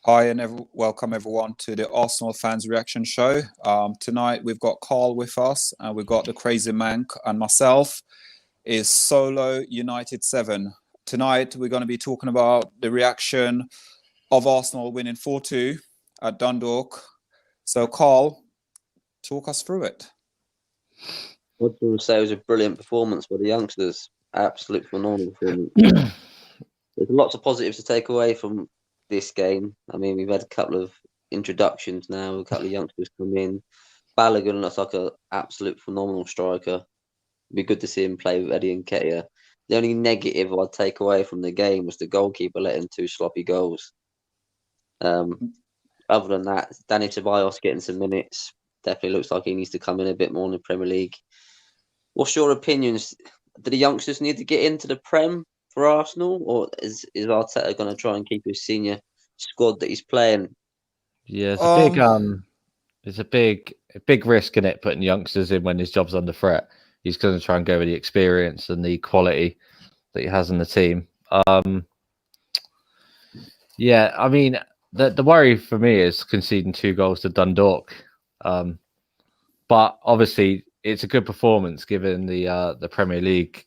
Hi and welcome everyone to the Arsenal Fans Reaction Show. Tonight we've got Carl with us, and we've got the Crazy Mank, and myself is Solo United 7. Tonight we're going to be talking about the reaction of Arsenal winning 4-2 at Dundalk. So Carl, talk us through it. I'd say it was a brilliant performance by the youngsters. Absolute phenomenal performance. There's lots of positives to take away from this game. I mean, we've had a couple of introductions now, a couple of youngsters come in. Balogun looks like an absolute phenomenal striker. It'd be good to see him play with Eddie Nketiah. The only negative I'd take away from the game was the goalkeeper letting 2 sloppy goals. Other than that, Danny Ceballos getting some minutes. Definitely looks like he needs to come in a bit more in the Premier League. What's your opinions? Do the youngsters need to get into the Prem for Arsenal, or is Arteta going to try and keep his senior squad that he's playing? Yeah, it's a big risk in it, putting youngsters in when his job's under threat. He's going to try and go with the experience and the quality that he has in the team. Yeah, I mean, the worry for me is conceding 2 goals to Dundalk. But obviously, it's a good performance given the Premier League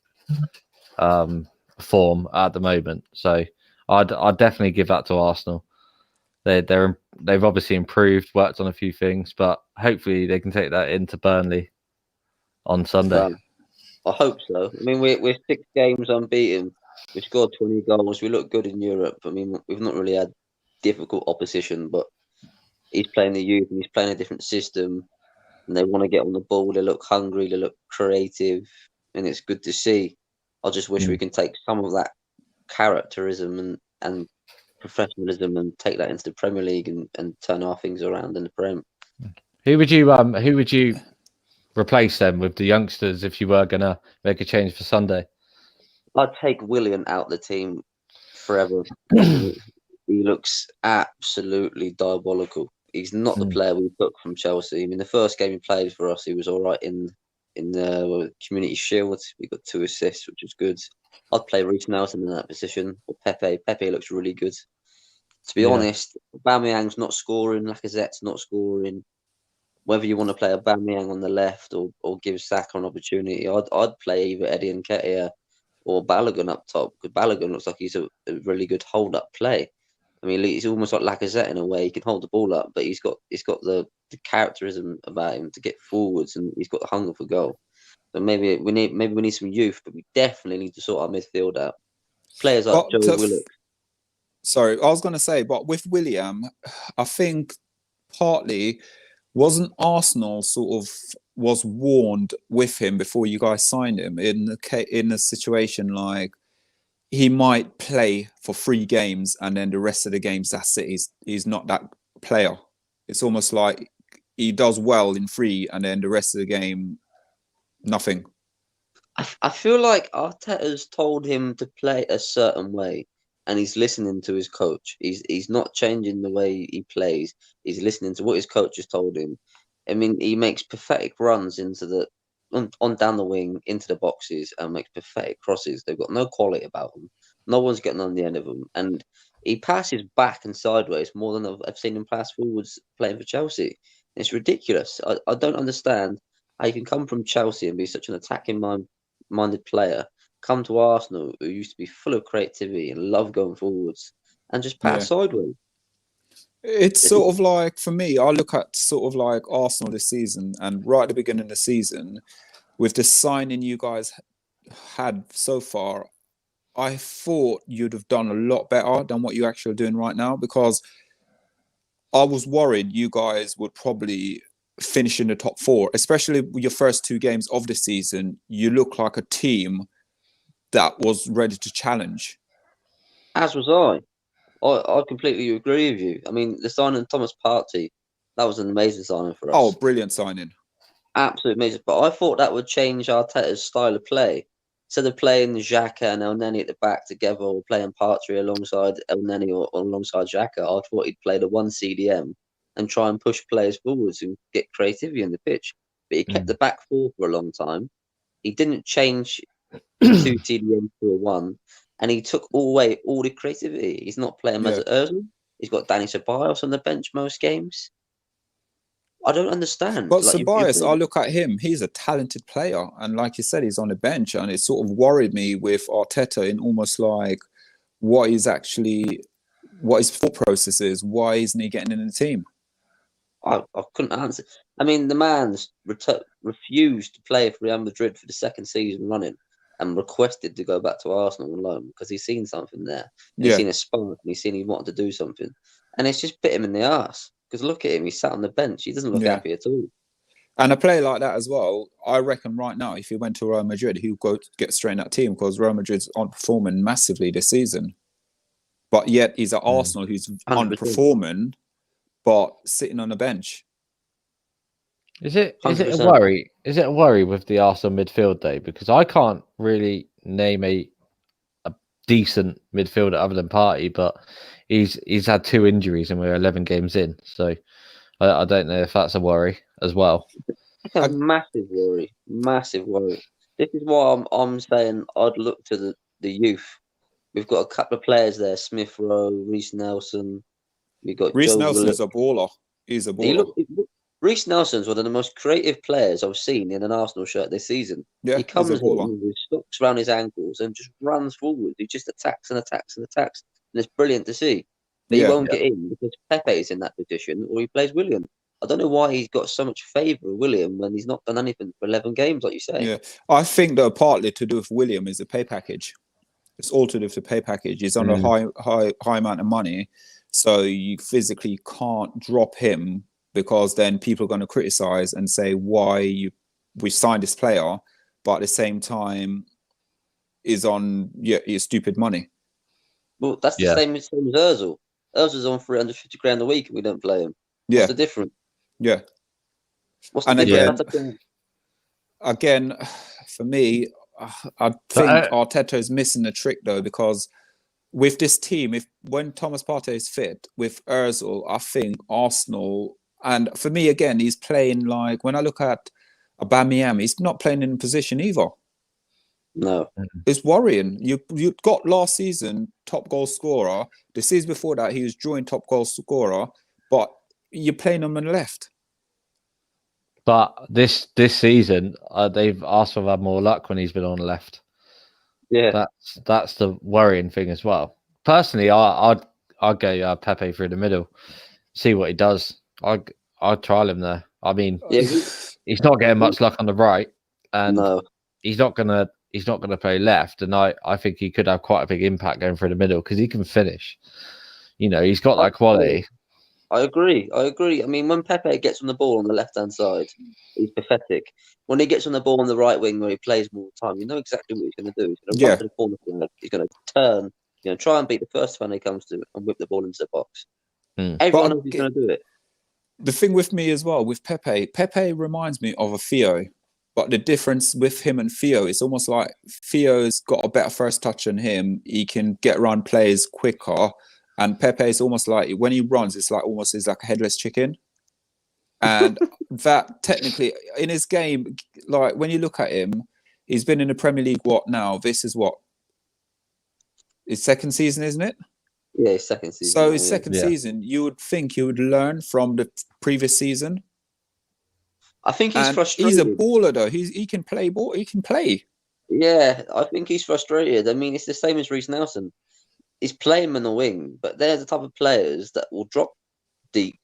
form at the moment. So I'd definitely give that to Arsenal. They've obviously improved, worked on a few things, but hopefully they can take that into Burnley on Sunday. I hope so. I mean, we're 6 games unbeaten. We scored 20 goals. We look good in Europe. I mean, we've not really had difficult opposition, but he's playing the youth and he's playing a different system. And they want to get on the ball. They look hungry. They look creative, and it's good to see. I just wish we can take some of that characterism and professionalism and take that into the Premier League and turn our things around in the Prem. Who would you replace them with the youngsters if you were gonna make a change for Sunday? I'd take Willian out the team forever. He looks absolutely diabolical. He's not the player we took from Chelsea. I mean, the first game he played for us, he was all right in the Community Shield. We got 2 assists, which was good. I'd play Reece Nelson in that position, or Pepe. Pepe looks really good. To be honest, Aubameyang's not scoring. Lacazette's not scoring. Whether you want to play Aubameyang on the left or give Saka an opportunity, I'd play either Eddie Nketiah or Balogun up top, because Balogun looks like he's a really good hold-up play. I mean, he's almost like Lacazette in a way. He can hold the ball up, but he's got the characterism about him to get forwards, and he's got the hunger for goal. So maybe we need some youth, but we definitely need to sort our midfield out. Players like Joe Willock. Sorry, I was going to say, but with Willian, I think partly wasn't Arsenal was warned with him before you guys signed him in a situation like he might play for 3 games and then the rest of the games, that's it. He's not that player. It's almost like he does well in 3 and then the rest of the game, nothing. I feel like Arteta's told him to play a certain way, and he's listening to his coach. He's not changing the way he plays. He's listening to what his coach has told him. I mean, he makes pathetic runs into on down the wing into the boxes and makes pathetic crosses. They've got no quality about them. No one's getting on the end of them, and he passes back and sideways more than I've seen him pass forwards playing for Chelsea. It's ridiculous. I don't understand how you can come from Chelsea and be such an attacking minded player, come to Arsenal, who used to be full of creativity and love going forwards, and just pass sideways. It's sort of like, for me, I look at sort of like Arsenal this season, and right at the beginning of the season, with the signing you guys had so far, I thought you'd have done a lot better than what you're actually doing right now, because I was worried you guys would probably finish in the top 4, especially with your first 2 games of the season. You look like a team that was ready to challenge. As was I. I completely agree with you. I mean, the signing of Thomas Partey, that was an amazing signing for us. Oh, brilliant signing. Absolutely amazing. But I thought that would change Arteta's style of play. Instead of playing Xhaka and Elneny at the back together, or playing Partey alongside Elneny or alongside Xhaka, I thought he'd play the 1 CDM and try and push players forwards and get creativity in the pitch. But he kept the back 4 for a long time. He didn't change the 2 CDM to a 1. And he took away all the creativity. He's not playing Mesut Ozil. He's got Danny Ceballos on the bench most games. I don't understand. But Like, Ceballos, I look at him, he's a talented player. And like you said, he's on the bench. And it sort of worried me with Arteta in almost like what his thought process is. Why isn't he getting in the team? I couldn't answer. I mean, the man's refused to play for Real Madrid for the second season running and requested to go back to Arsenal on loan because he's seen something there. He's seen a spark and he's seen he wanted to do something. And it's just bit him in the arse. Because look at him, he's sat on the bench. He doesn't look happy at all. And a player like that as well, I reckon right now, if he went to Real Madrid, he would get straight in that team because Real Madrid's underperforming massively this season. But yet he's at Arsenal who's 100%. Underperforming, but sitting on the bench. Is it a worry? Is it a worry with the Arsenal midfield though? Because I can't really name a decent midfielder other than Partey, but he's had 2 injuries and we're 11 games in, so I don't know if that's a worry as well. It's a massive worry. This is why I'm saying I'd look to the youth. We've got a couple of players there: Smith Rowe, Reece Nelson. We got Reece Nelson is a baller. He's a baller. Reece Nelson's one of the most creative players I've seen in an Arsenal shirt this season. Yeah, he comes in with his stocks around his ankles and just runs forward. He just attacks and attacks and attacks. And it's brilliant to see. But he won't get in because Pepe's in that position or he plays William. I don't know why he's got so much favour of William when he's not done anything for 11 games, like you say. Yeah, I think that partly to do with William is the pay package. It's all to do with the pay package. He's on a high amount of money, so you physically can't drop him because then people are going to criticise and say why we signed this player, but at the same time is on your stupid money. Well, that's the same as Ozil. Ozil's on 350 grand a week and we don't play him. What's the difference? Yeah. What's the difference? Again, for me, I think Arteta is missing the trick though, because with this team, when Thomas Partey is fit with Ozil, I think Arsenal, and for me again, he's playing like, when I look at Aubameyang, he's not playing in position either. No, it's worrying. You got last season top goal scorer. The season before that, he was joint top goal scorer, but you're playing him on the left. But this season, they've asked for more luck when he's been on the left. Yeah, that's the worrying thing as well. Personally, I'd go Pepe through the middle, see what he does. I'd trial him there. I mean, he's not getting much luck on the right, and he's not gonna play left. And I think he could have quite a big impact going through the middle because he can finish. You know, he's got that quality. I agree. I mean, when Pepe gets on the ball on the left-hand side, he's pathetic. When he gets on the ball on the right wing where he plays more time, you know exactly what he's going to do. He's going to run to the corner flag. He's going to turn, try and beat the first fan he comes to and whip the ball into the box. Everyone knows he's going to do it. The thing with me as well, with Pepe reminds me of a Theo. But the difference with him and Theo, it's almost like Theo's got a better first touch than him. He can get around players quicker. And Pepe is almost like, when he runs, it's like almost like a headless chicken. And that technically, in his game, like when you look at him, he's been in the Premier League, what now? This is what? His second season, isn't it? Yeah, his second season. So his second season, you would think he would learn from the previous season. I think he's frustrated. He's a baller though. He can play ball. He can play. Yeah, I think he's frustrated. I mean, it's the same as Reece Nelson. He's playing on the wing, but they're the type of players that will drop deep,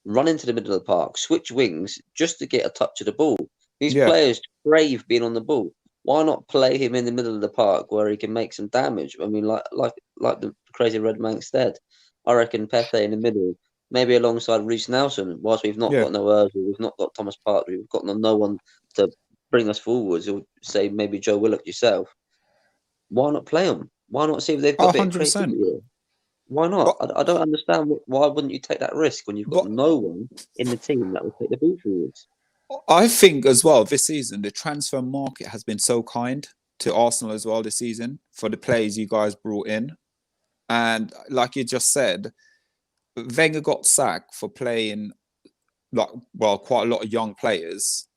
run into the middle of the park, switch wings just to get a touch of the ball. These players crave being on the ball. Why not play him in the middle of the park where he can make some damage? I mean, like the crazy Red Manx said, I reckon Pepe in the middle, maybe alongside Reece Nelson. Whilst we've not got no Ozil, we've not got Thomas Partey, we've got no one to bring us forwards. Or say maybe Joe Willock yourself. Why not play them? Why not see if they've got 100%. Why not? I don't understand. Why wouldn't you take that risk when you've got no one in the team that will take the ball forwards? I think as well this season, the transfer market has been so kind to Arsenal as well this season for the players you guys brought in. And like you just said, Wenger got sacked for playing quite a lot of young players.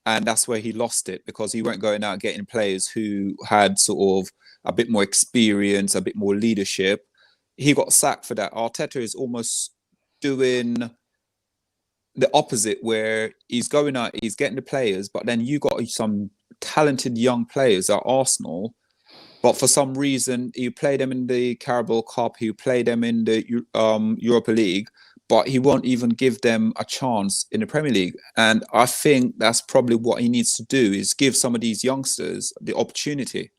And that's where he lost it, because he weren't going out getting players who had sort of a bit more experience, a bit more leadership. he got sacked for that. Arteta is almost doing the opposite, where he's going out, he's getting the players, but then you got some talented young players at Arsenal, but for some reason you play them in the Carabao Cup, you play them in the Europa League, but he won't even give them a chance in the Premier League. And I think that's probably what he needs to do, is give some of these youngsters the opportunity.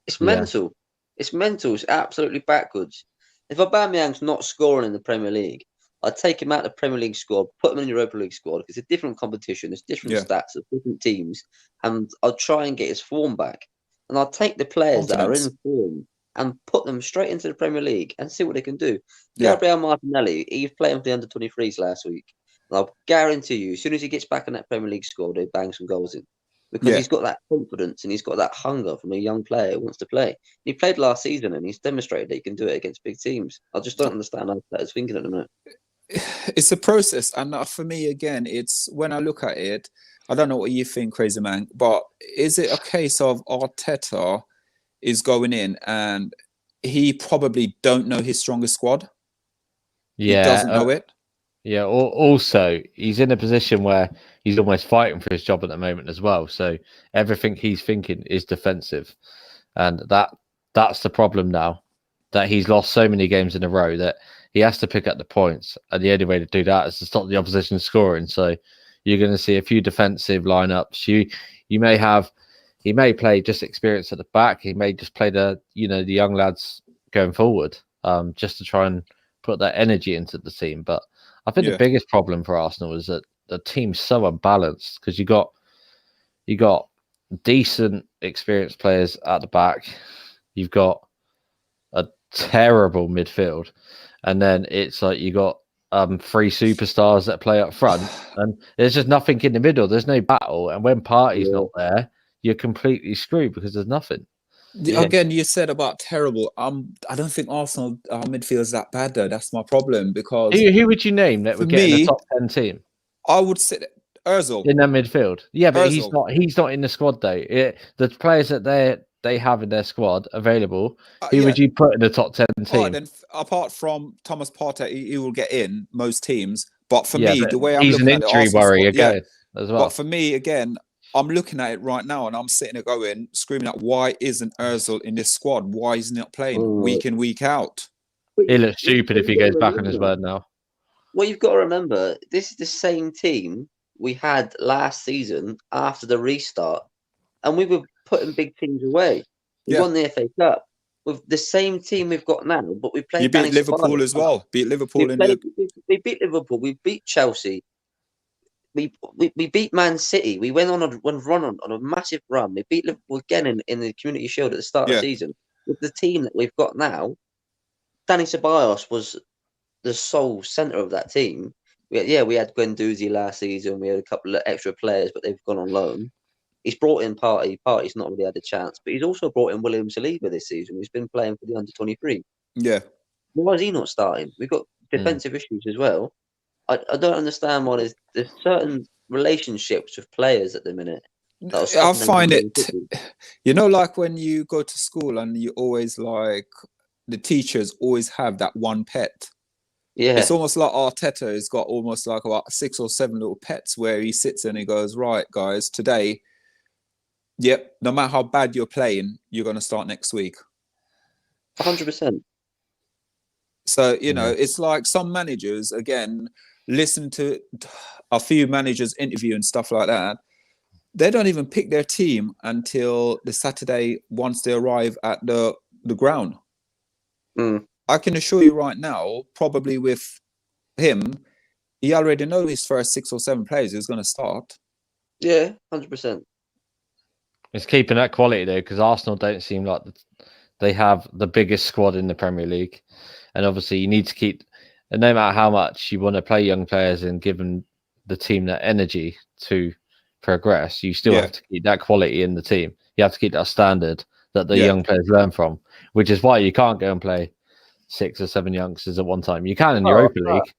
It's mental. It's mental. It's absolutely backwards. If Aubameyang's not scoring in the Premier League, I'd take him out of the Premier League squad, put him in the Europa League squad, because it's a different competition, there's different stats, there's different teams, and I'll try and get his form back. And I'll take the players that are in form and put them straight into the Premier League and see what they can do. Gabriel Martinelli, he's playing for the under-23s last week. And I'll guarantee you, as soon as he gets back in that Premier League squad, he'll bang some goals in. Because he's got that confidence and he's got that hunger from a young player who wants to play. He played last season and he's demonstrated that he can do it against big teams. I just don't understand how players thinking at the minute. It's a process, and for me, again, it's when I look at it, I don't know what you think, Crazy Man, but is it a case of Arteta is going in and he probably don't know his strongest squad? He doesn't know it. Yeah, also, he's in a position where he's almost fighting for his job at the moment as well. So everything he's thinking is defensive. And that's the problem now, that he's lost so many games in a row that he has to pick up the points. And the only way to do that is to stop the opposition scoring. So you're going to see a few defensive lineups. He may play just experience at the back. He may just play the young lads going forward, just to try and put that energy into the team. But I think the biggest problem for Arsenal is that the team's so unbalanced, because you got decent experienced players at the back. You've got a terrible midfield, and then it's like you got 3 superstars that play up front, and there's just nothing in the middle. There's no battle, and when Partey's not there, you're completely screwed because there's nothing. Again, you said about terrible. I don't think Arsenal midfield is that bad though. That's my problem, because who would you name that would get in the top 10 team? I would say Ozil in that midfield. Yeah, but Ozil. he's not in the squad though. The players that they have in their squad available, who would you put in the top 10 team? Then, apart from Thomas Partey, he will get in most teams. But for me, the way I'm he's looking an at injury the worry squad, again as well. But for me, again, I'm looking at it right now and I'm sitting there going, screaming out, why isn't Ozil in this squad? Why isn't he not playing week in, week out? He looks stupid if he goes back on his word now. Well, you've got to remember, this is the same team we had last season after the restart, and we were putting big teams away. We won the FA Cup with the same team we've got now, but we played. You beat Liverpool as well. Beat Liverpool we beat Liverpool. We beat Chelsea. We beat Man City. We went on a massive run. We beat Liverpool again in the Community Shield at the start of the season. With the team that we've got now, Dani Ceballos was the sole centre of that team. We had Guendouzi last season. We had a couple of extra players, but they've gone on loan. He's brought in Partey. Partey's not really had a chance, but he's also brought in William Saliba this season, who's been playing for the under-23. Yeah. Why is he not starting? We've got defensive issues as well. I don't understand why there's certain relationships with players at the minute. I find it, like when you go to school and you always the teachers always have that one pet. Yeah. It's almost like Arteta has got almost like about 6 or 7 little pets where he sits and he goes, right, guys, today, no matter how bad you're playing, you're going to start next week. 100%. So, it's like some managers, again, listen to a few managers' interview and stuff like that. They don't even pick their team until the Saturday once they arrive at the ground. I can assure you right now, probably with him, he already knows his first 6 or 7 players who's going to start. Yeah, 100%. It's keeping that quality though, because Arsenal don't seem like they have the biggest squad in the Premier League, and obviously you need to keep. And no matter how much you want to play young players and give them the team that energy to progress, you still have to keep that quality in the team. You have to keep that standard that the young players learn from, which is why you can't go and play 6 or 7 youngsters at one time. You can in Europa League.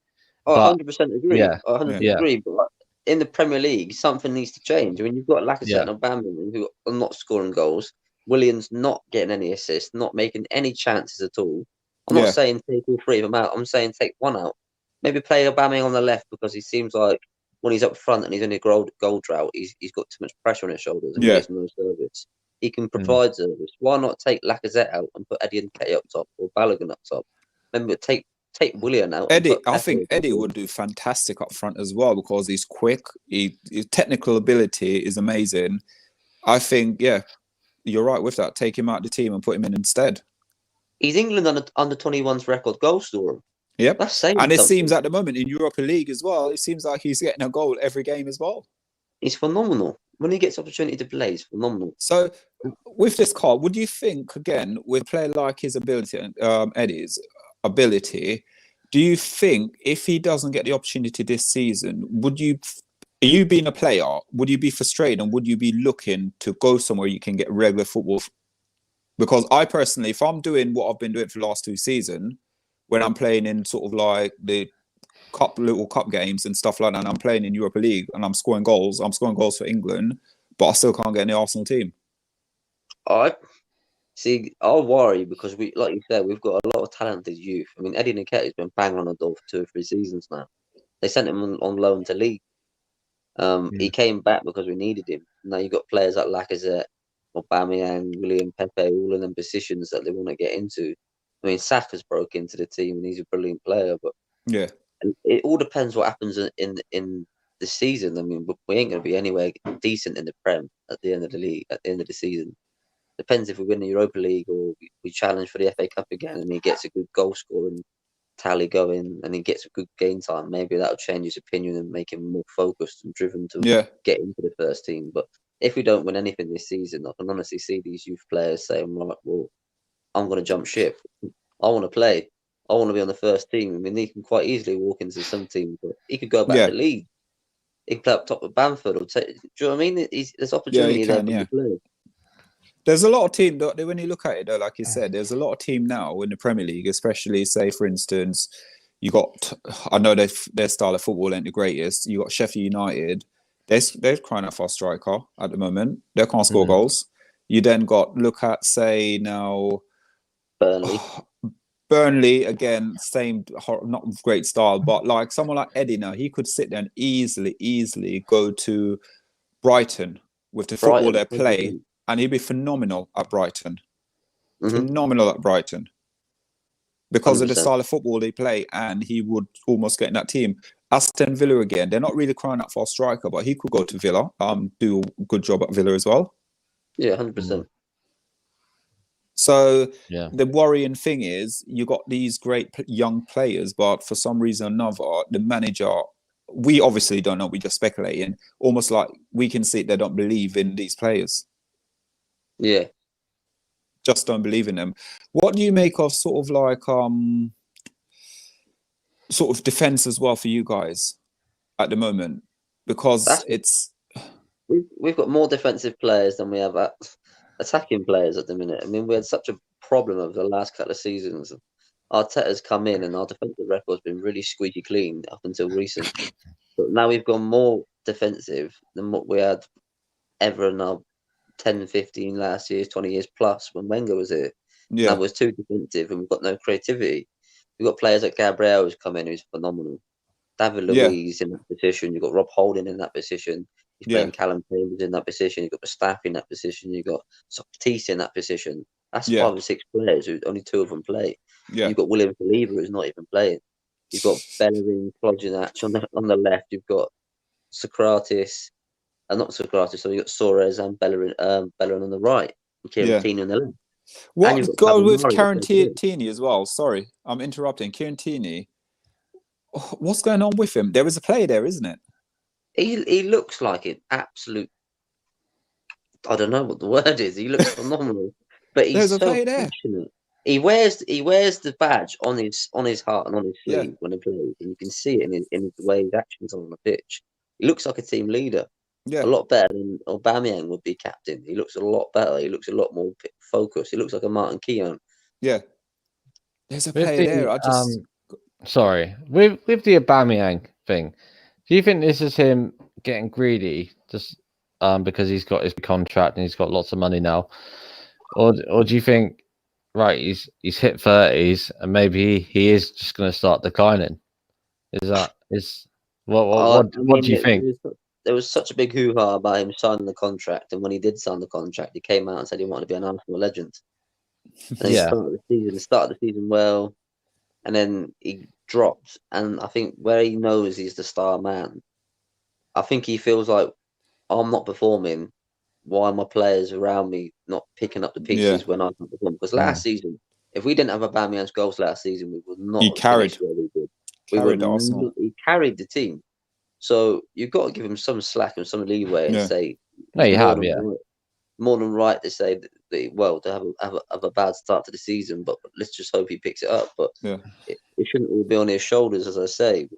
I 100% agree. Yeah, I 100% agree. But in the Premier League, something needs to change. I mean, you've got Lacazette and Aubameyang who are not scoring goals. Williams not getting any assists, not making any chances at all. I'm not Yeah. saying take all three of them out. I'm saying take one out. Maybe play Aubameyang on the left because he seems like when he's up front and he's in a goal drought, he's got too much pressure on his shoulders and he Yeah. gets no service. He can provide service. Why not take Lacazette out and put Eddie Nketiah up top or Balogun up top? Remember, take Willian out. Eddie, and put I Pepe think up Eddie top. would do fantastic up front as well because he's quick. His technical ability is amazing. I think, yeah, you're right with that. Take him out of the team and put him in instead. He's England under 21's record goal scorer. Yep. That's saying And it something. seems at the moment in Europa League as well, it seems like he's getting a goal every game as well. He's phenomenal. When he gets opportunity to play, he's phenomenal. So with this card, would you think, again, with a player like his ability, Eddie's ability, do you think if he doesn't get the opportunity this season, you being a player, would you be frustrated and would you be looking to go somewhere you can get regular football? Because I personally, if I'm doing what I've been doing for the last 2 seasons, when I'm playing in sort of like the little cup games and stuff like that, and I'm playing in Europa League and I'm scoring goals for England, but I still can't get in the Arsenal team. I worry because like you said, we've got a lot of talented youth. I mean, Eddie Nketiah's been banging on the door for 2 or 3 seasons now. They sent him on loan to League. He came back because we needed him. Now you've got players like Lacazette, Aubameyang, William, Pepe, all in them positions that they want to get into. I mean, Saka's broke into the team and he's a brilliant player, but Yeah. and it all depends what happens in the season. I mean, we ain't going to be anywhere decent in the Prem at the end of the league, at the end of the season. Depends if we win the Europa League or we challenge for the FA Cup again and he gets a good goal scoring tally going and he gets a good game time. Maybe that'll change his opinion and make him more focused and driven to get into the first team. But if we don't win anything this season, I can honestly see these youth players saying, right, well, I'm going to jump ship. I want to play. I want to be on the first team. I mean, he can quite easily walk into some team, but he could go back to Leeds. He could play up top with Bamford. Do you know what I mean? There's opportunity there for the player. There's a lot of team, when you look at it, though, like you said, there's a lot of team now in the Premier League, especially, say, for instance, you got, I know their style of football ain't the greatest. You got Sheffield United. They're crying out for a striker at the moment. They can't score goals. You then look at, say, now... Burnley, again, same, not great style, but like someone like Eddie now, he could sit there and easily go to Brighton with the football they play, and he'd be phenomenal at Brighton. Phenomenal at Brighton. Because 100%. Of the style of football they play, and he would almost get in that team. Aston Villa again, they're not really crying out for a striker, but he could go to Villa, do a good job at Villa as well. Yeah, 100%. So the worrying thing is you got these great young players, but for some reason or another, the manager, we obviously don't know, we're just speculating, almost like we can see they don't believe in these players. Yeah. Just don't believe in them. What do you make of sort of like sort of defense as well for you guys at the moment? Because we've got more defensive players than we have attacking players at the minute. I mean, we had such a problem over the last couple of seasons. Arteta's come in and our defensive record's been really squeaky clean up until recent. But now we've gone more defensive than what we had ever in our 10, 15 last years, 20 years plus when Wenger was here. Yeah. That was too defensive and we've got no creativity. We've got players like Gabriel who's come in who's phenomenal. David Luiz in that position. You've got Rob Holding in that position. He's playing Callum Chambers in that position. You've got Mustafi in that position. You've got Socrates in that position. That's 5 or 6 players who only 2 of them play. Yeah. You've got William Saliba who's not even playing. You've got Bellerin, Klodjinac on the left. You've got Socrates, not Socrates. So you've got Suarez and Bellerin on the right. And Kieran Tierney on the left. What go with Kieran Tierney as well? Sorry, I'm interrupting. Kieran Tierney. What's going on with him? There is a play there, isn't it? He looks like an absolute. I don't know what the word is. He looks phenomenal, but he's so passionate. He wears the badge on his heart and on his sleeve when he plays, and you can see it in the way his actions are on the pitch. He looks like a team leader. A lot better than Aubameyang would be captain. He looks a lot better. He looks a lot more focused. He looks like a Martin Keown. Yeah, there's a player there. I just sorry with the Aubameyang thing. Do you think this is him getting greedy just because he's got his contract and he's got lots of money now, or do you think right, he's hit 30s, and maybe he is just going to start declining. What I what do you mean, think? there was such a big hoo-ha about him signing the contract, and when he did sign the contract, he came out and said he wanted to be an Arsenal legend. And he Yeah, started the season well, and then he dropped. And I think where he knows he's the star man, I think he feels like I'm not performing. Why are my players around me not picking up the Yeah, pieces when I can perform? Because last season, if we didn't have Aubameyang's goals last season, we would not he have finished carried where we did. Arsenal. He carried the team. So you've got to give him some slack and some leeway and Yeah, say no, it's you have, yeah. more than right to say well, to have a bad start to the season, but let's just hope he picks it up. But yeah, it shouldn't all be on his shoulders, as I say.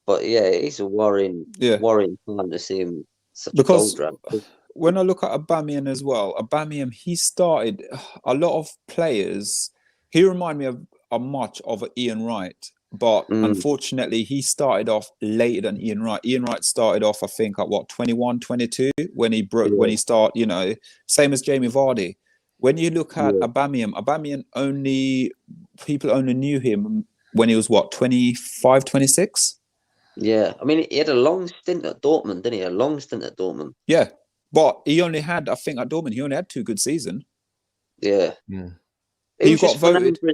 But yeah, it's a worrying yeah. time to see him such a Because goal drought. when I look at Aubameyang as well, Aubameyang, he started a lot of players. He reminded me of much of Ian Wright, but unfortunately, he started off later than Ian Wright. Ian Wright started off, I think, at what 21, 22 when he broke when he started. You know, same as Jamie Vardy. When you look at Aubameyang people only knew him when he was what 25, 26. Yeah, I mean, he had a long stint at Dortmund, didn't he? A long stint at Dortmund. Yeah, but he only had, I think, at Dortmund, he only had 2 good seasons. Yeah. He got voted for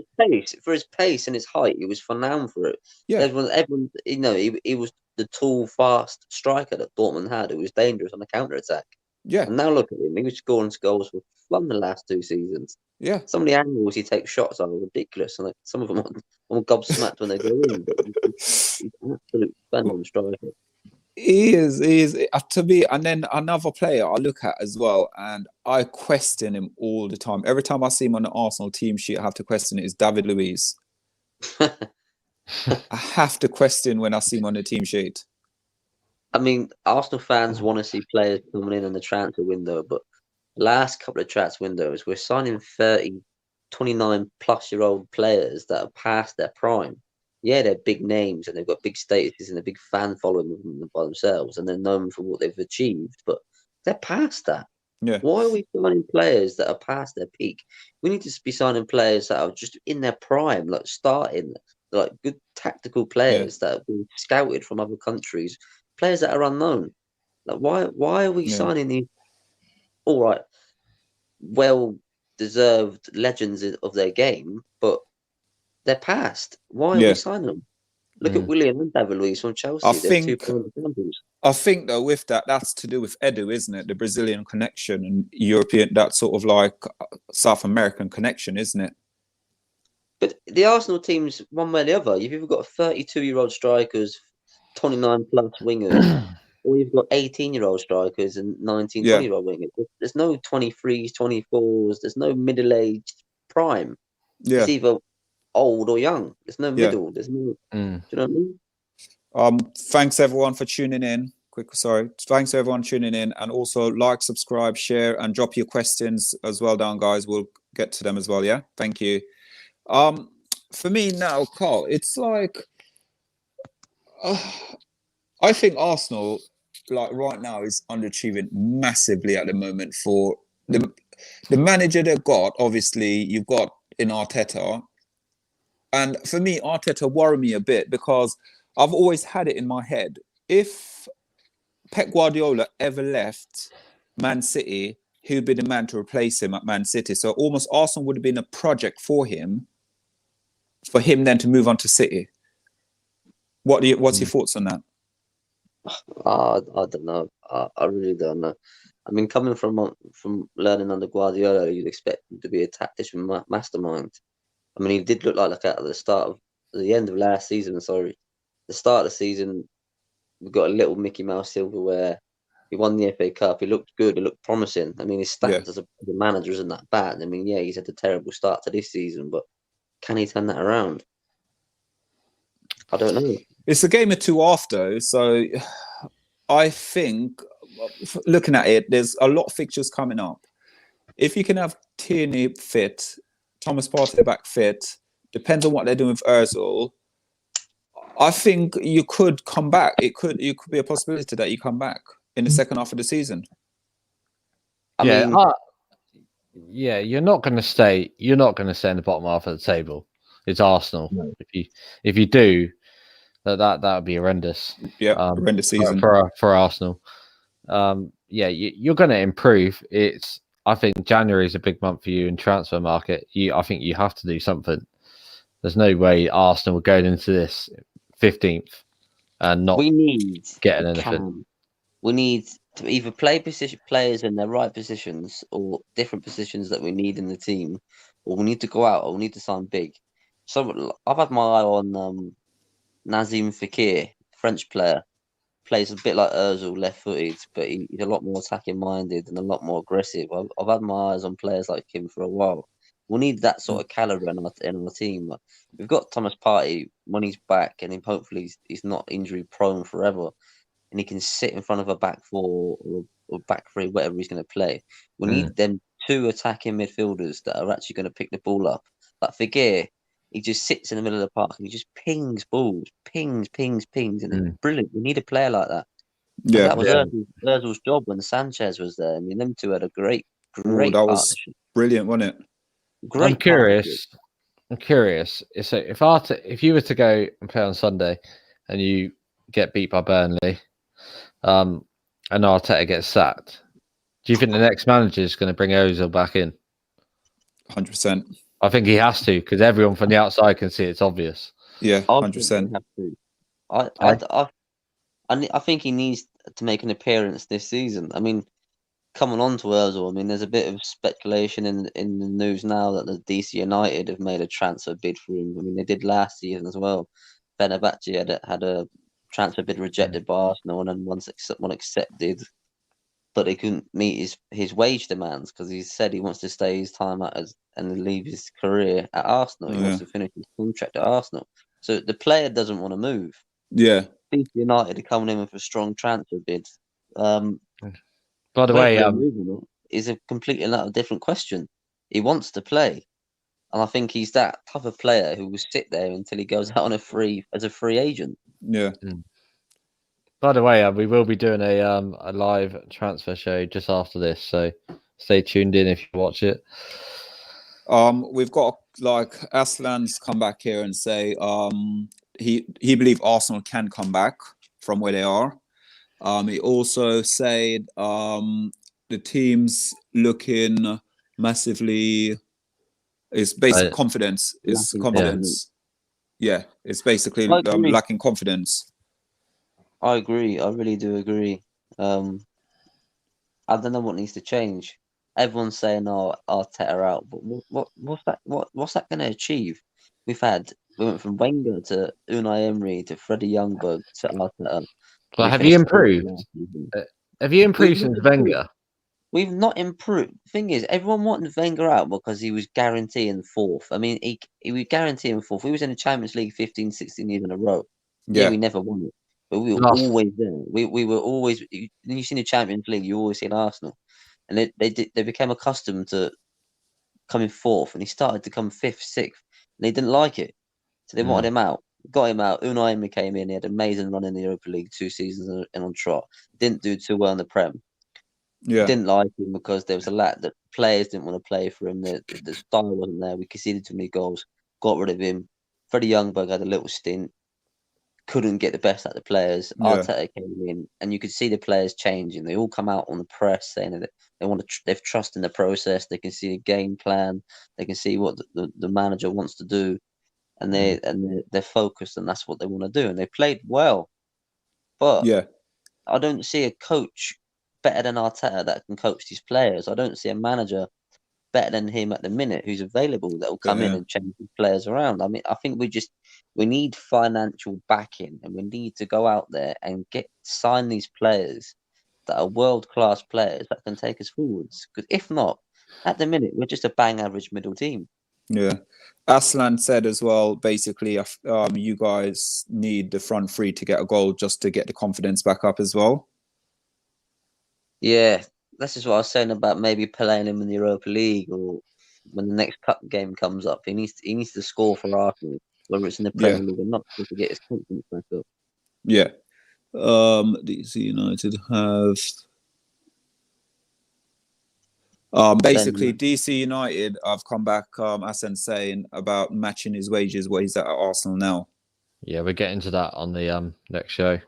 his pace and his height. He was renowned for it. Yeah, everyone, you know, he was the tall, fast striker that Dortmund had. It was dangerous on the counter attack. yeah, And now look at him. He was scoring goals for fun the last 2 seasons. yeah. Some of the angles he takes shots are ridiculous, and like, some of them I'm gobsmacked when they go in. But he's an absolute phenomenal striker. He is to me. And then another player I look at as well, and I question him all the time. Every time I see him on the Arsenal team sheet, I have to question it. Is David Luiz. I have to question when I see him on the team sheet. I mean, Arsenal fans want to see players coming in the transfer window, but last couple of transfer windows, we're signing 30, 29-plus-year-old players that are past their prime. Yeah, they're big names and they've got big statuses and a big fan following by themselves, and they're known for what they've achieved, but they're past that. Yeah. Why are we signing players that are past their peak? We need to be signing players that are just in their prime, like starting, like good tactical players that have been scouted from other countries, players that are unknown. Like why are we signing these all right, well-deserved legends of their game, but they're past? Why are we signing them? Look at Willian and David Luiz from Chelsea. I think though with that's to do with Edu, isn't it? The Brazilian connection and European, that sort of like South American connection, isn't it? But the Arsenal teams, one way or the other, you've either got 32-year-old strikers, 29-plus wingers, or you've got 18-year-old strikers and 19, 20-year-old wingers. There's no 23s, 24s. There's no middle-aged prime. Yeah. It's either old or young. There's no middle. There's no. Do you know what I mean? Thanks everyone for tuning in. Thanks everyone tuning in, and also like, subscribe, share, and drop your questions as well down, guys. We'll get to them as well. Yeah. Thank you. For me now, Carl, it's like I think Arsenal, like right now, is underachieving massively at the moment for the manager they've got. Obviously, you've got in Arteta, and for me, Arteta worried me a bit because I've always had it in my head, if Pep Guardiola ever left Man City, he would be the man to replace him at Man City. So almost Arsenal would have been a project for him then to move on to City. What's your thoughts on that? I don't know. I really don't know. I mean, coming from learning under Guardiola, you'd expect him to be a tactician mastermind. I mean, he did look like at the end of last season. Sorry, the start of the season, we got a little Mickey Mouse silverware. He won the FA Cup. He looked good. He looked promising. I mean, his stats as a manager isn't that bad. I mean, yeah, he's had a terrible start to this season, but can he turn that around? I don't know. It's a game or two after, so I think, looking at it, there's a lot of fixtures coming up. If you can have Tierney fit, Thomas Partey back fit, depends on what they're doing with Ozil, I think you could come back. It could be a possibility that you come back in the second half of the season. I mean, yeah, you're not going to stay. You're not going to stay in the bottom half of the table. It's Arsenal. No. If you do, that would be horrendous. Yeah, horrendous season. For Arsenal. Yeah, you're going to improve. I think January is a big month for you in transfer market. I think you have to do something. There's no way Arsenal will go into this 15th and not getting anything. We need to either play players in their right positions or different positions that we need in the team, or we need to go out or we need to sign big. So I've had my eye on Nazim Fekir, French player. Plays a bit like Ozil, left-footed, but he's a lot more attacking-minded and a lot more aggressive. I've had my eyes on players like him for a while. We need that sort of caliber in our team. We've got Thomas Partey when he's back, and hopefully he's not injury-prone forever, and he can sit in front of a back four or back three, whatever he's going to play. We need them two attacking midfielders that are actually going to pick the ball up. Like Fekir, he just sits in the middle of the park and he just pings balls, pings, and it's brilliant. We need a player like that. Yeah, that was Ozil's job when Sanchez was there. I mean, them two had a great that partnership. was brilliant, wasn't it? I'm curious. So if you were to go and play on Sunday and you get beat by Burnley, and Arteta gets sacked, do you think the next manager is going to bring Ozil back in? 100%. I think he has to because everyone from the outside can see it's obvious. Yeah, 100%. I think he needs to make an appearance this season. I mean, coming on to Ozil, I mean, there's a bit of speculation in the news now that the DC United have made a transfer bid for him. I mean, they did last season as well. Fenerbahce had a transfer bid rejected by Arsenal, and then one accepted, but they couldn't meet his wage demands because he said he wants to stay his time and leave his career at Arsenal. He wants to finish his contract at Arsenal. So the player doesn't want to move. Yeah. DC United are coming in with a strong transfer bid. By the way, is a completely another different question. He wants to play, and I think he's that type of player who will sit there until he goes out on as a free agent. Yeah. By the way, we will be doing a live transfer show just after this, so stay tuned in if you watch it. We've got Aslan's come back here and say he believes Arsenal can come back from where they are. He also said the team's looking massively. It's basic confidence. It's confidence. Yeah, it's basically lacking confidence. I agree. I really do agree. I don't know what needs to change. Everyone's saying, "Oh, Arteta out," but what's that going to achieve? We went from Wenger to Unai Emery to Freddie Ljungberg to Arteta. Well, have you improved? Have you improved since Wenger? We've not improved. The thing is, everyone wanted Wenger out because he was guaranteeing fourth. I mean, he was guaranteeing fourth. We was in the Champions League 15, 16 years in a row. Yeah, we never won it. But we were always there. We were always. When you see the Champions League, you always see Arsenal, and they became accustomed to coming fourth, and he started to come fifth, sixth, and they didn't like it, so they wanted him out. Got him out. Unai Emery came in. He had an amazing run in the Europa League, 2 seasons and on trot. Didn't do too well in the Prem. Yeah, didn't like him because there was a lack that players didn't want to play for him. The style wasn't there. We conceded too many goals. Got rid of him. Freddie Ljungberg had a little stint. Couldn't get the best out of the players. Yeah. Arteta came in, and you could see the players changing. They all come out on the press saying that they want to. They've trust in the process. They can see a game plan. They can see what the manager wants to do, and they're focused, and that's what they want to do. And they played well, but I don't see a coach better than Arteta that can coach these players. I don't see a manager better than him at the minute who's available that will come in and change the players around. I mean, I think we need financial backing, and we need to go out there and sign these players that are world-class players that can take us forwards. Because if not, at the minute, we're just a bang average middle team. Yeah. Aslan said as well, basically, you guys need the front three to get a goal just to get the confidence back up as well. Yeah, this is what I was saying about maybe playing him in the Europa League, or when the next cup game comes up, he needs to score for Arsenal, whether it's in the Premier League or not, just to get his confidence back up. Yeah. DC United have Basically, DC United, I've come back, Asen saying about matching his wages where he's at Arsenal now. Yeah, we're getting to that on the next show.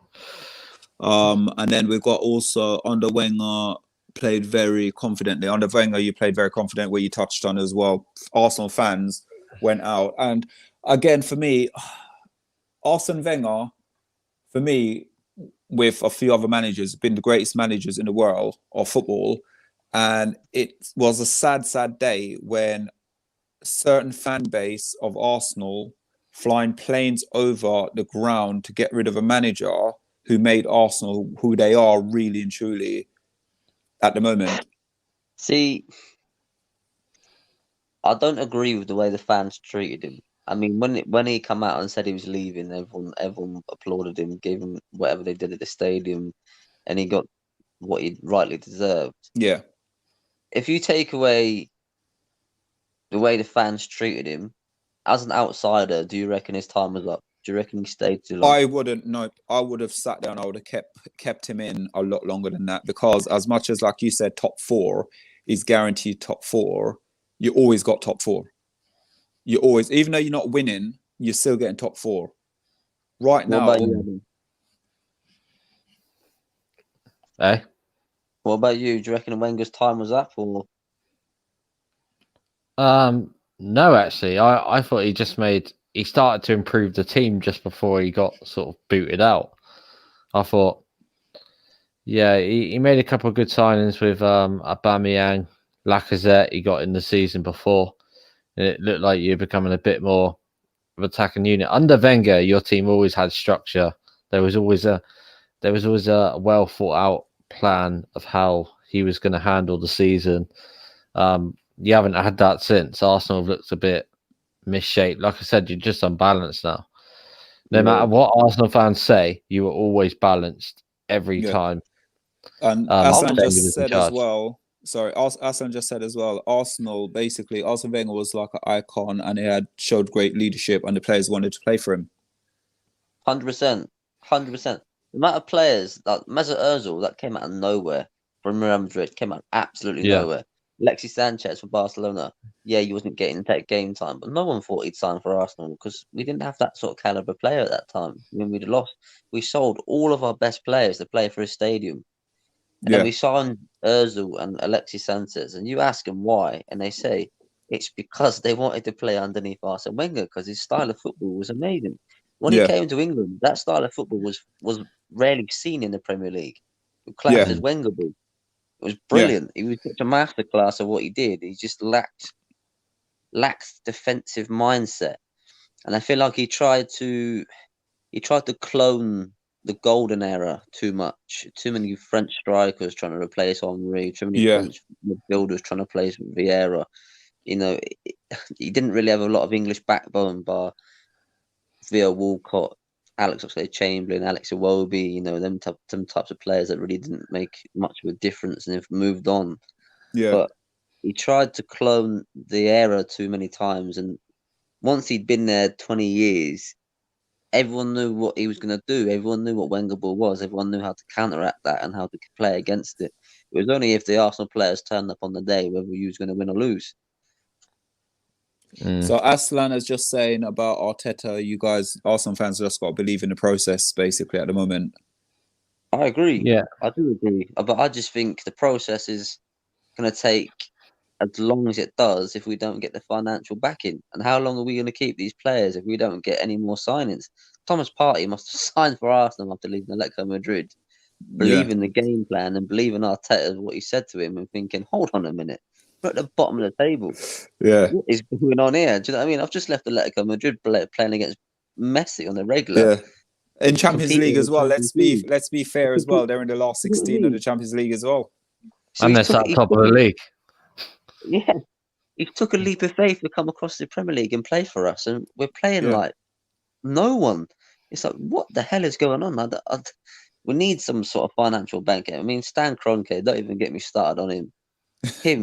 And then we've got also under Wenger played very confidently. Under Wenger, you played very confident, where you touched on as well. Arsenal fans went out. And again, for me, Arsene Wenger, for me, with a few other managers, been the greatest managers in the world of football. And it was a sad, sad day when a certain fan base of Arsenal flying planes over the ground to get rid of a manager who made Arsenal who they are really and truly at the moment. See, I don't agree with the way the fans treated him. I mean, when he come out and said he was leaving, everyone applauded him, gave him whatever they did at the stadium, and he got what he rightly deserved. Yeah. If you take away the way the fans treated him, as an outsider, do you reckon his time was up? Do you reckon he stayed too long? I wouldn't know. I would have sat down. I would have kept him in a lot longer than that, because as much as, like you said, top four is guaranteed top four, you always got top four. You always, even though you're not winning, you're still getting top four. Right What now, about you, Adam? What about you? Do you reckon Wenger's time was up, or? No, actually, I thought he started to improve the team just before he got sort of booted out. I thought, yeah, he made a couple of good signings with Aubameyang, Lacazette. He got in the season before, and it looked like you're becoming a bit more of an attacking unit. Under Wenger, your team always had structure. There was always a well thought out plan of how he was going to handle the season. You haven't had that since. Arsenal looks a bit misshaped. Like I said, you're just unbalanced now. No matter what Arsenal fans say, you were always balanced every time. And Arsene just said as well. Sorry, Arsene just said as well. Arsenal, basically, Arsene Wenger was like an icon, and he had showed great leadership, and the players wanted to play for him. 100%. The amount of players like Mesut Ozil that came out of nowhere from Real Madrid, came out absolutely nowhere. Alexis Sanchez for Barcelona. Yeah, he wasn't getting game time, but no one thought he'd sign for Arsenal because we didn't have that sort of caliber player at that time. When we'd lost, we sold all of our best players to play for a stadium. And then we signed Ozil and Alexis Sanchez, and you ask them why, and they say it's because they wanted to play underneath Arsene Wenger because his style of football was amazing. When he came to England, that style of football was rarely seen in the Premier League. It classed as Wenger ball. It was brilliant. He was such a masterclass of what he did. He just lacked defensive mindset, and I feel like he tried to clone the golden era too much. Too many French strikers trying to replace Henry. Too many French midfielders trying to replace Vieira. You know, he didn't really have a lot of English backbone, bar Theo Walcott, Alex Oxlade-Chamberlain, Alex Iwobi, you know, them types of players that really didn't make much of a difference and have moved on. But he tried to clone the era too many times, and once he'd been there 20 years, everyone knew what he was going to do. Everyone knew what Wenger ball was. Everyone knew how to counteract that and how to play against it. It was only if the Arsenal players turned up on the day whether he was going to win or lose. So Aslan is just saying about Arteta, you guys, Arsenal fans, just got to believe in the process basically at the moment. I agree. Yeah, I do agree. But I just think the process is going to take as long as it does if we don't get the financial backing. And how long are we going to keep these players if we don't get any more signings? Thomas Partey must have signed for Arsenal after leaving Atletico Madrid, believing the game plan and believing Arteta what he said to him and thinking, hold on a minute. We're at the bottom of the table. What is going on here? Do you know what I mean? I've just left Atletico Madrid playing against Messi on the regular. In Champions League as well. Let's be fair as well. They're in the last 16 of the Champions League as well. So and they're top of the league. Yeah. He took a leap of faith to come across the Premier League and play for us. And we're playing like no one. It's like, what the hell is going on? We need some sort of financial banking. I mean, Stan Kroenke, don't even get me started on him. He's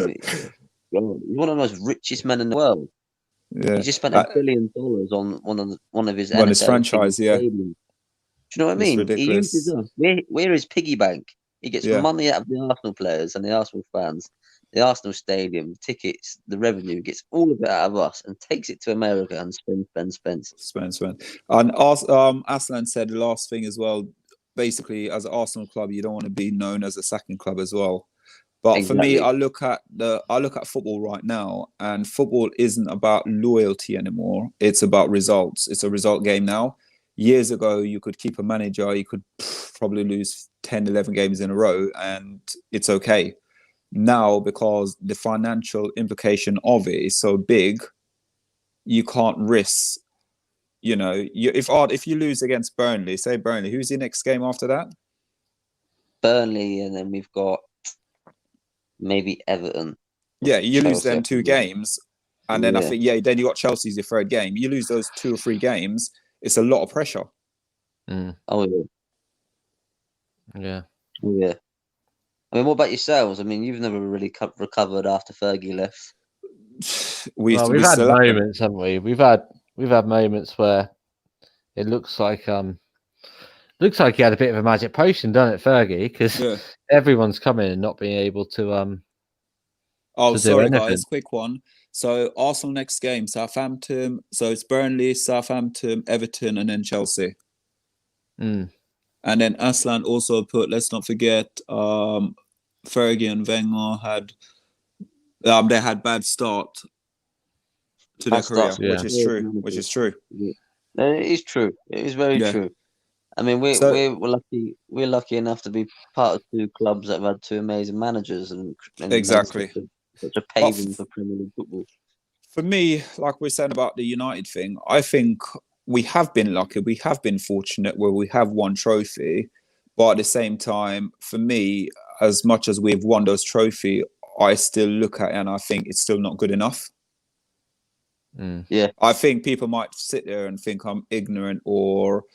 one of the most richest men in the world. He just spent $1 billion on one of his franchise. Do you know what I mean? He uses us. We're his piggy bank. He gets Yeah. money out of the Arsenal players and the Arsenal fans, the Arsenal stadium, tickets, the revenue, gets all of it out of us and takes it to America and spends. Spence. And Aslan said the last thing as well. Basically, as an Arsenal club, you don't want to be known as a sacking club as well. But for me, Exactly. I look at football right now, and football isn't about loyalty anymore. It's about results. It's a result game now. Years ago, you could keep a manager, you could probably lose 10, 11 games in a row, and it's okay. Now, because the financial implication of it is so big, you can't risk. You know, if you lose against Burnley, say Burnley, who's the next game after that? Burnley, and then we've got maybe Everton. Yeah, you lose Chelsea, them 2 games, and then I Yeah. think then you got Chelsea's your third game. You lose those 2 or 3 games, it's a lot of pressure. Mm, Oh yeah. yeah. Oh, yeah. I mean, what about yourselves? I mean, you've never really recovered after Fergie left. Well, we've had moments, haven't we? We've had moments where it looks like he had a bit of a magic potion, doesn't it, Fergie? Because Yeah. everyone's coming and not being able to Oh, to do sorry, anything. guys. Quick one. So Arsenal next game, Southampton. So it's Burnley, Southampton, Everton, and then Chelsea. Mm. And then Aslan also put. Let's not forget, Fergie and Wenger had they had bad start to their Bad career, start, which is yeah. true. Which is true. Yeah. No, it is true. It is very Yeah. true. I mean, we're lucky. We're lucky enough to be part of 2 clubs that have had 2 amazing managers and Exactly. such a paving for Premier League football. For me, like we're saying about the United thing, I think we have been lucky. We have been fortunate where we have won trophy. But at the same time, for me, as much as we've won those trophy, I still look at it and I think it's still not good enough. Mm. Yeah. I think people might sit there and think I'm ignorant or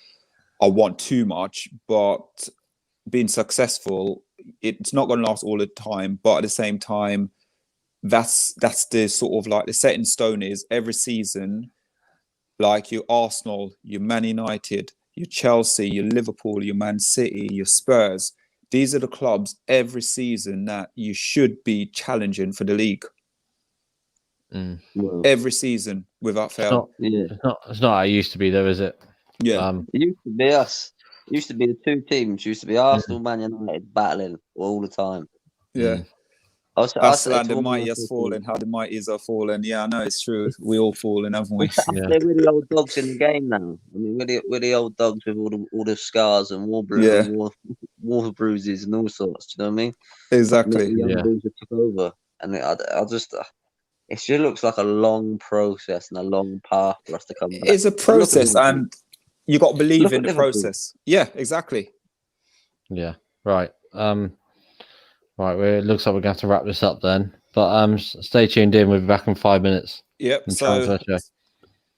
I want too much, but being successful, it's not going to last all the time. But at the same time, that's the sort of like the set in stone is every season, like your Arsenal, your Man United, your Chelsea, your Liverpool, your Man City, your Spurs. These are the clubs every season that you should be challenging for the league. Mm. Well, Every season without fail. yeah. It's not how it used to be, though, is it? Yeah. It used to be us. It used to be the 2 teams. It used to be Arsenal, Man United battling all the time. Yeah. Mm. Aslan, the mighty has fallen. How the mighties are fallen. Yeah, I know it's true. We all fallen, haven't we? They're really old dogs in the game now. I mean, we're the old dogs with all the scars and war bruises and all sorts. Do you know what I mean? Exactly. The young boys took over, and I just it just looks like a long process and a long path for us to come back. It's a process, and you got to believe in the process. Yeah, exactly. Yeah. Right. Right. It looks like we're going to have to wrap this up then. But stay tuned in. We'll be back in 5 minutes. Yep. So,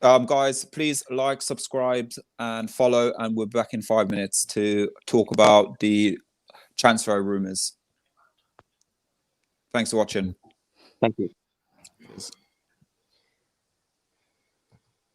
guys, please like, subscribe, and follow. And we're back in 5 minutes to talk about the transfer rumors. Thanks for watching. Thank you.